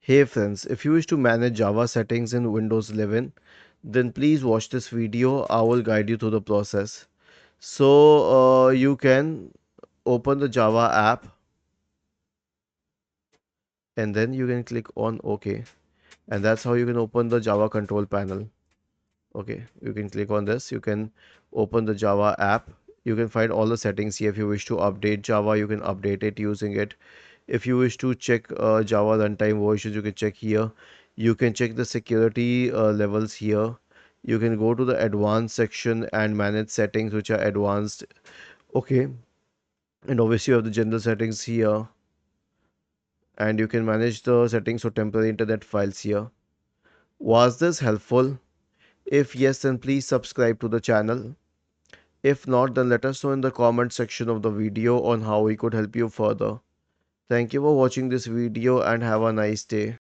Hey friends, if you wish to manage Java settings in Windows 11, then please watch this video. I will guide you through the process. So you can open the Java app and then you can click on OK. And that's how you can open the Java control panel. Okay, you can click on this. You can open the Java app. You can find all the settings here. If you wish to update Java, you can update it using it. If you wish to check Java runtime versions, you can check here. You can check the security levels here. You can go to the advanced section and manage settings which are advanced. Okay, and obviously you have the general settings here, and you can manage the settings for temporary internet files here. Was this helpful? If yes, then please subscribe to the channel. If not, then let us know in the comment section of the video on how we could help you further. Thank you for watching this video and have a nice day.